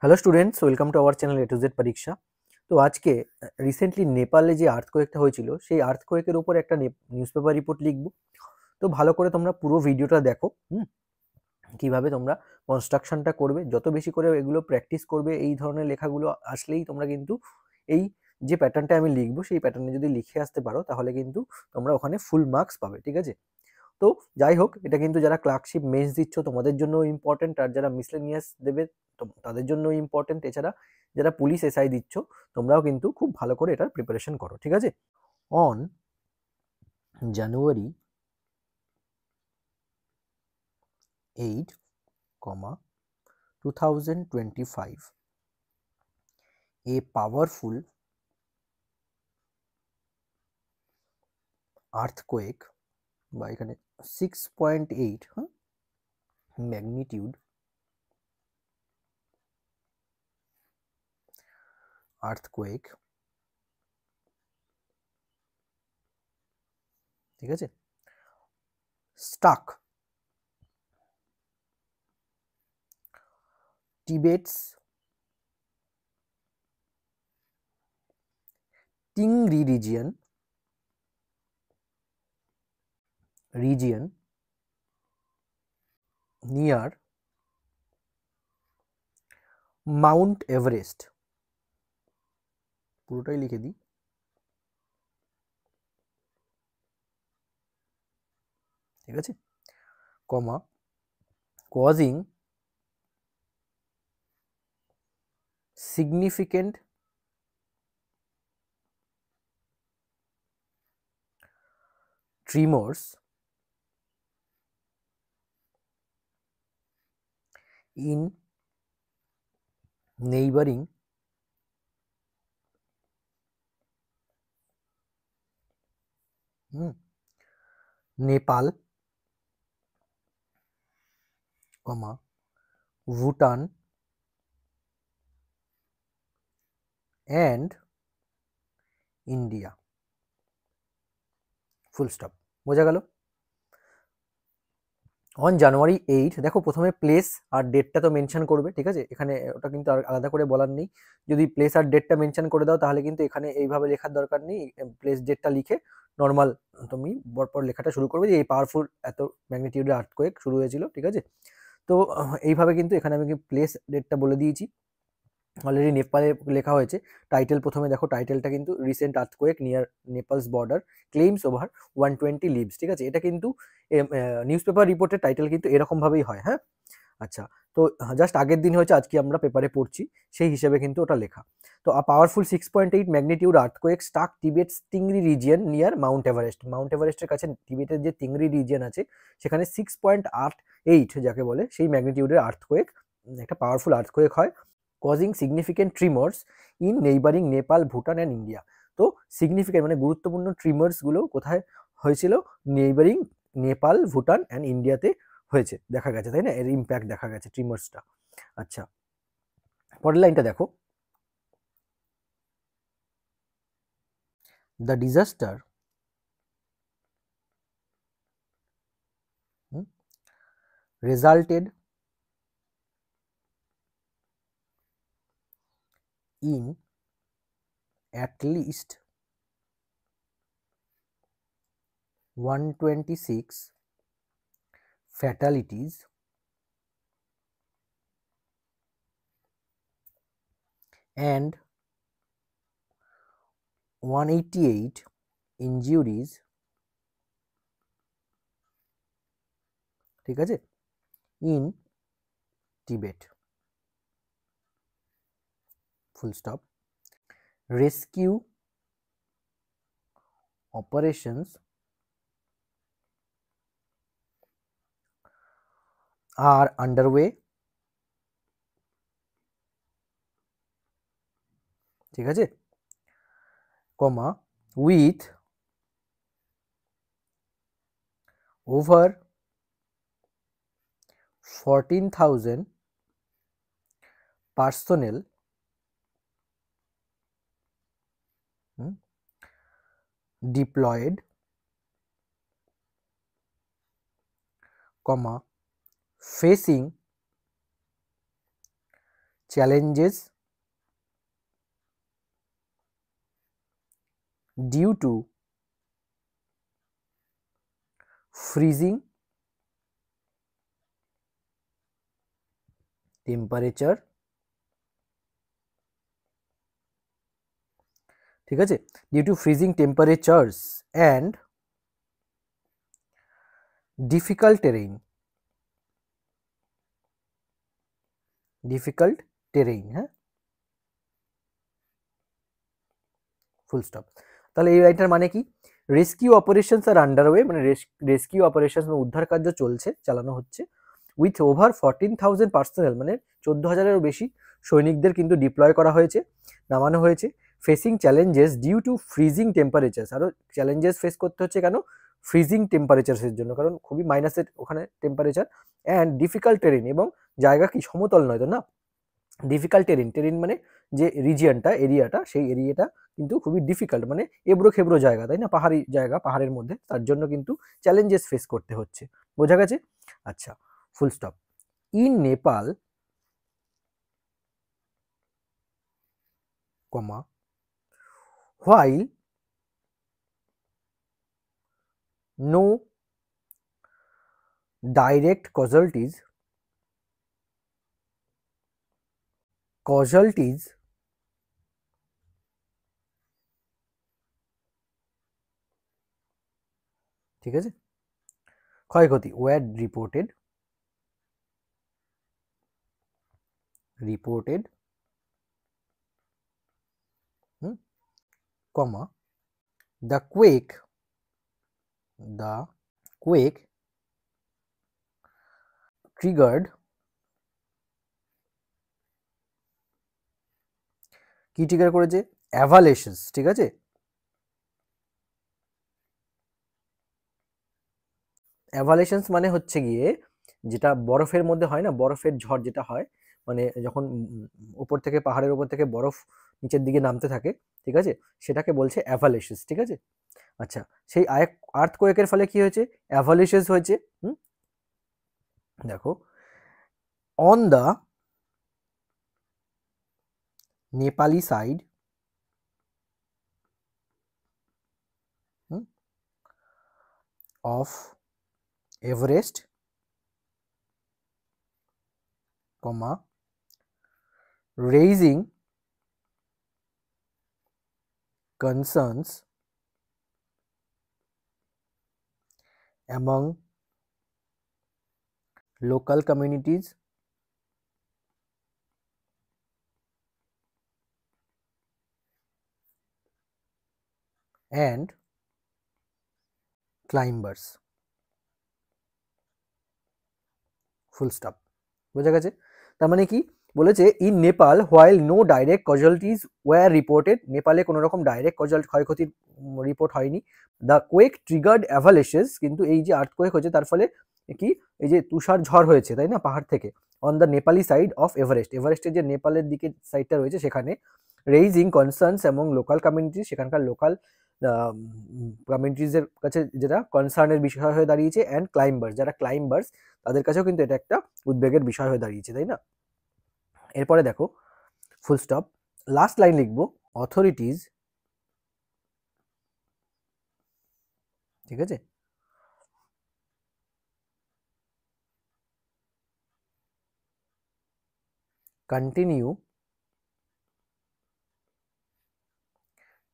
Hello students, welcome to our channel A to Z পরীক্ষা। তো আজকে রিসেন্টলি নেপালে যে আর্থকোয়েকটা হয়েছিল সেই আর্থকোয়েকের উপর একটা নিউজ পেপার রিপোর্ট লিখব। তো ভালো করে তোমরা পুরো ভিডিওটা দেখো। কিভাবে তোমরা কনস্ট্রাকশনটা করবে, যত বেশি করে এগুলো প্র্যাকটিস করবে, এই ধরনের লেখাগুলো আসলেই তোমরা কিন্তু এই যে প্যাটার্নটা আমি লিখবো সেই প্যাটার্নে যদি লিখে আসতে পারো তাহলে কিন্তু তোমরা ওখানে ফুল মার্কস পাবে। ঠিক আছে? তো যাই হোক, এটা কিন্তু যারা ক্লার্কশিপ মেন্স দিচ্ছ তোমাদের জন্য ইম্পর্টেন্ট, আর যারা মিসলেনিয়াস দেবে তাদের জন্য ইম্পর্টেন্ট। এছাড়া যারা পুলিশ এসআই দিচ্ছ তোমরাও কিন্তু খুব ভালো করে এটার প্রিপারেশন করো। ঠিক আছে? On January 8, 2025, a powerful earthquake বা এখানে 6.8 ম্যাগনিটিউড আর্থকোয়েক, ঠিক আছে, struck Tibet's Tingri region near Mount Everest, পুরোটাই লিখে দিই, ঠিক আছে, comma, causing significant tremors in neighboring Nepal, Bhutan and India, full stop. বোঝা গেল? অন জানুয়ারি 8, দেখো প্রথমে প্লেস আর ডেটটা তো মেনশন করবে। ঠিক আছে? এখানে ওটা কিন্তু আর আলাদা করে বলার নেই। যদি প্লেস আর ডেটটা মেনশন করে দাও তাহলে কিন্তু এখানে এইভাবে লেখার দরকার নেই। প্লেস ডেটটা লিখে নর্মাল তুমি পরপর লেখাটা শুরু করবে যে এই পাওয়ারফুল এত ম্যাগনিটিউডের আর্থকোয়েক শুরু হয়েছিল। ঠিক আছে? তো এইভাবে কিন্তু এখানে আমি প্লেস ডেটটা বলে দিয়েছি। অলরেডি নেপালে লেখা হয়েছে। টাইটেল প্রথমে দেখো, টাইটেলটা কিন্তু recent earthquake near Nepal's border claims over 120 lives. ঠিক আছে? এটা কিন্তু নিউজ পেপার রিপোর্টের টাইটেল কিন্তু এরকমভাবেই হয়। হ্যাঁ, আচ্ছা। তো জাস্ট আগের দিন হয়েছে, আজকে আমরা পেপারে পড়ছি, সেই হিসেবে কিন্তু ওটা লেখা। তো powerful 6.8 magnitude earthquake struck Tibet's Tingri region near Mount Everest. Mount এভারেস্টের কাছে টিবেটের যে তিংরি রিজিয়ন আছে সেখানে 6.8 যাকে বলে সেই ম্যাগনিটিউডের আর্থকোয়েক, একটা পাওয়ারফুল আর্থকোয়েক হয়, causing significant tremors in neighbouring Nepal, Bhutan and India. তো সিগনিফিকেন্ট মানে গুরুত্বপূর্ণ ট্রিমার্সগুলো কোথায় হয়েছিল? নেইবারিং নেপাল, ভুটান অ্যান্ড ইন্ডিয়াতে হয়েছে, দেখা গেছে, তাই না? এর ইম্প্যাক্ট দেখা গেছে ট্রিমার্সটা। আচ্ছা, পরের লাইনটা দেখো, the disaster resulted in at least 126 fatalities and 188 injuries, ঠিক আছে, in Tibet, full stop. Rescue operations are underway, ঠিক আছে, কমা, with over 14,000 personnel deployed, facing challenges due to freezing temperature, ঠিক আছে, due to freezing temperatures and difficult terrain, হ্যাঁ, full stop. তাহলে এই লাইনটার মানে কি, রেস্কিউ অপারেশনস আর আন্ডারওয়ে, মানে রেস্কিউ অপারেশন বা উদ্ধার কার্য চলছে, চালানো হচ্ছে, উইথ ওভার 14,000 পার্সোনেল, মানে 14,000-এরও বেশি সৈনিকদের কিন্তু ডিপ্লয় করা হয়েছে, নামানো হয়েছে। Facing challenges due to freezing temperatures, আরও চ্যালেঞ্জেস ফেস করতে হচ্ছে কেন, ফ্রিজিং টেম্পারেচার্সের জন্য, কারণ খুবই মাইনাসের ওখানে টেম্পারেচার, অ্যান্ড ডিফিকাল্ট টেরেন, এবং জায়গা কি সমতল নয় তো না, ডিফিকাল্ট টেরেন মানে যে রিজিয়নটা, এরিয়াটা, সেই এরিয়াটা কিন্তু খুবই ডিফিকাল্ট, মানে এবড়ো খেবড়ো জায়গা, তাই না, পাহাড়ি জায়গা, পাহাড়ের মধ্যে, তার জন্য কিন্তু চ্যালেঞ্জেস ফেস করতে হচ্ছে, বোঝা গেছে? আচ্ছা, full stop. In Nepal, comma, while no direct casualties ঠিক আছে, ক্ষয়ক্ষতি war reported, comma, the quake triggered, কি ট্রিগার করেছে, অ্যাভালেশনস, ঠিক আছে, অ্যাভালেশনস মানে হচ্ছে গিয়ে যেটা বরফের মধ্যে হয় না, বরফের ঝড় যেটা হয়, মানে যখন উপর থেকে, পাহাড়ের উপর থেকে বরফ নিচের দিকে নামতে থাকে, ঠিক আছে, সেটাকে বলছে অ্যাভালেশনস, ঠিক আছে। আচ্ছা, সেই আর্থকোয়েকের ফলে কি হয়েছে, অ্যাভালেশনস হয়েছে, দেখো, on the Nepali side of Everest, comma, raising concerns among local communities and climbers, full stop, বোঝা গেছে? তার মানে কি বলেছে, in Nepal while no direct casualties were reported, নেপালে কোনো রকম ডাইরেক্ট ক্ষয়ক্ষতির রিপোর্ট হয়নি, দ্য কোয়েক ট্রিগার্ড অ্যাভালেশেস, কিন্তু এই যে আর্থকোয়েক হয়েছে তার ফলে কি, এই যে তুষার ঝড় হয়েছে, তাই না, পাহাড় থেকে, on the Nepali side of Everest, এভারেস্টের যে নেপালের দিকে সাইডটা রয়েছে সেখানে, রেইজিং কনসার্নস এবং লোকাল কমিউনিটি, সেখানকার লোকাল কমিউনিটিজের কাছে যেটা কনসার্নের বিষয় হয়ে দাঁড়িয়েছে, অ্যান্ড ক্লাইম্বার্স, যারা ক্লাইম্বার্স তাদের কাছেও কিন্তু এটা একটা উদ্বেগের বিষয় হয়ে দাঁড়িয়েছে, তাই না। এরপরে দেখো, ফুল স্টপ, লাস্ট লাইন লিখবো, অথরিটিজ, ঠিক আছে, continue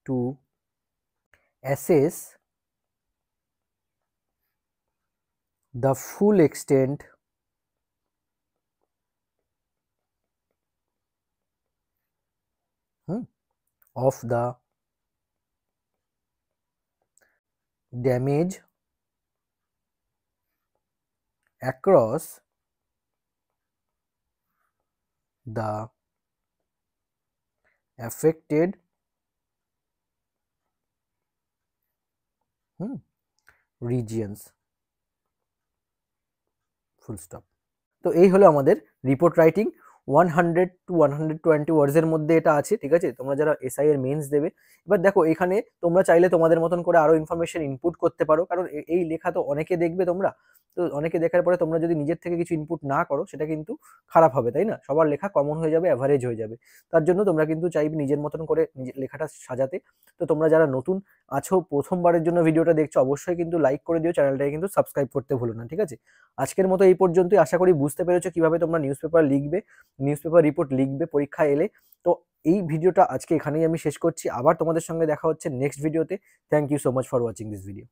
to assess the full extent of the damage across the affected regions, full stop. তো এই হলো আমাদের রিপোর্ট রাইটিং 100 টু 120 ওয়ার্ডসের মধ্যে এটা আছে, ঠিক আছে? তোমরা যারা এসআই এর মেন্স দেবে, এবার দেখো এখানে তোমরা চাইলে তোমাদের মতন করে আরো ইনফরমেশন ইনপুট করতে পারো, কারণ এই লেখা তো অনেকে দেখবে তোমরা, তো অনেকে দেখার পরে তোমরা যদি নিজের থেকে কিছু ইনপুট না করো সেটা কিন্তু খারাপ হবে, তাই না? সবার লেখা কমন হয়ে যাবে, অ্যাভারেজ হয়ে যাবে। তার জন্য তোমরা কিন্তু চাইবে নিজের মতন করে নিজের লেখাটা সাজাতে। তো তোমরা যারা নতুন আছো, প্রথমবারের জন্য ভিডিওটা দেখছো, অবশ্যই কিন্তু লাইক করে দিও, চ্যানেলটাকে কিন্তু সাবস্ক্রাইব করতে ভুলো না, ঠিক আছে? আজকের মতো এই পর্যন্তই। আশা করি বুঝতে পেরেছো কিভাবে তোমরা নিউজ পেপার লিখবে, নিউজ পেপার রিপোর্ট লিখবে পরীক্ষায় এলে। তো এই ভিডিওটা আজকে এখানেই আমি শেষ করছি। আবার তোমাদের সঙ্গে দেখা হচ্ছে নেক্সট ভিডিওতে। Thank you so much for watching this video.